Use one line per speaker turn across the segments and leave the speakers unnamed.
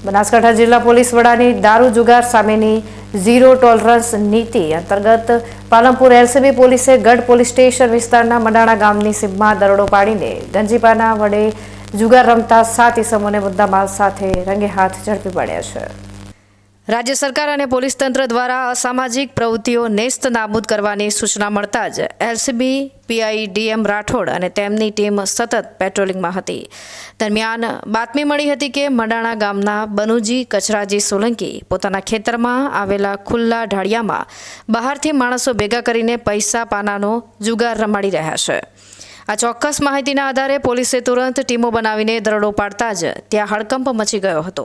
બનાસકાંઠા જિલ્લા પોલીસ વડાની દારૂ જુગાર સામેની ઝીરો ટોલરન્સ નીતિ અંતર્ગત પાલનપુર એલસીબી પોલીસે ગઢ પોલીસ સ્ટેશન વિસ્તારના મડાણા ગામની સીમમાં દરોડો પાડીને ગંજીપાના વડે જુગાર રમતા 7 ઇસમોને મુદ્દામાલ સાથે રંગે હાથ ઝડપી પાડ્યા છે। રાજ્ય સરકાર અને પોલીસ તંત્ર દ્વારા અસામાજિક પ્રવૃત્તિઓ નેસ્ત નાબૂદ કરવાની સૂચના મળતા જ એલસીબી પીઆઈ ડીએમ રાઠોડ અને તેમની ટીમ સતત પેટ્રોલિંગમાં હતી। દરમિયાન બાતમી મળી હતી કે મડાણા ગામના બનુજી કચરાજી સોલંકી પોતાના ખેતરમાં આવેલા ખુલ્લા ઢાળિયામાં બહારથી માણસો ભેગા કરીને પૈસા પાનાનો જુગાર રમાડી રહ્યા છે। આ ચોક્કસ માહિતીના આધારે પોલીસે તુરંત ટીમો બનાવીને દરોડો પાડતા જ ત્યાં હડકંપ મચી ગયો હતો।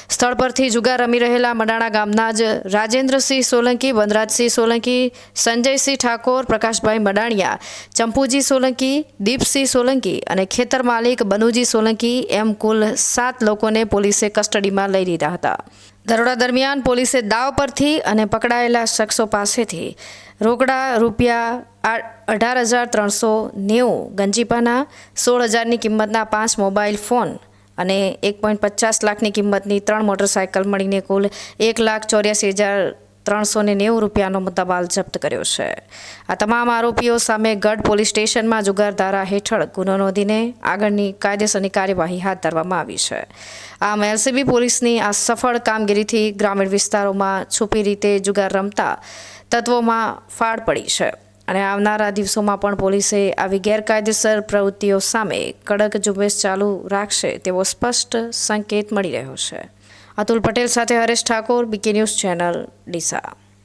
સ્થળ પરથી જુગાર રમી રહેલા મડાણા ગામના જ રાજેન્દ્રસિંહ સોલંકી, વનરાજસિંહ સોલંકી, સંજયસિંહ ઠાકોર, પ્રકાશભાઈ મડાણિયા, ચંપુજી સોલંકી, દીપસિંહ સોલંકી અને ખેતર માલિક બનુજી સોલંકી એમ કુલ 7 લોકોને પોલીસે કસ્ટડીમાં લઈ લીધા હતા। દરોડા દરમિયાન પોલીસે દાવ પરથી અને પકડાયેલા શખ્સો પાસેથી રોકડા રૂપિયા 18,390, ગંજીપાના 16,000ની કિંમતના 5 મોબાઈલ ફોન અને 1.50 લાખની કિંમતની 3 મોટરસાયકલ મળીને કુલ 1,84,390 રૂપિયાનો મુદ્દામાલ જપ્ત કર્યો છે। આ તમામ આરોપીઓ સામે ગઢ પોલીસ સ્ટેશનમાં જુગાર ધારા હેઠળ ગુનો નોંધીને આગળની કાયદેસરની કાર્યવાહી હાથ ધરવામાં આવી છે। આમ એલસીબી પોલીસની આ સફળ કામગીરીથી ગ્રામીણ વિસ્તારોમાં છુપી રીતે જુગાર રમતા તત્વોમાં ફાળ પડી છે અને આવનારા દિવસોમાં પણ પોલીસે આવી ગેરકાયદેસર પ્રવૃત્તિઓ સામે કડક ઝુંબેશ ચાલુ રાખશે તેવો સ્પષ્ટ સંકેત મળી રહ્યો છે। અતુલ પટેલ સાથે Haresh Thakor, BK news channel, Deesa.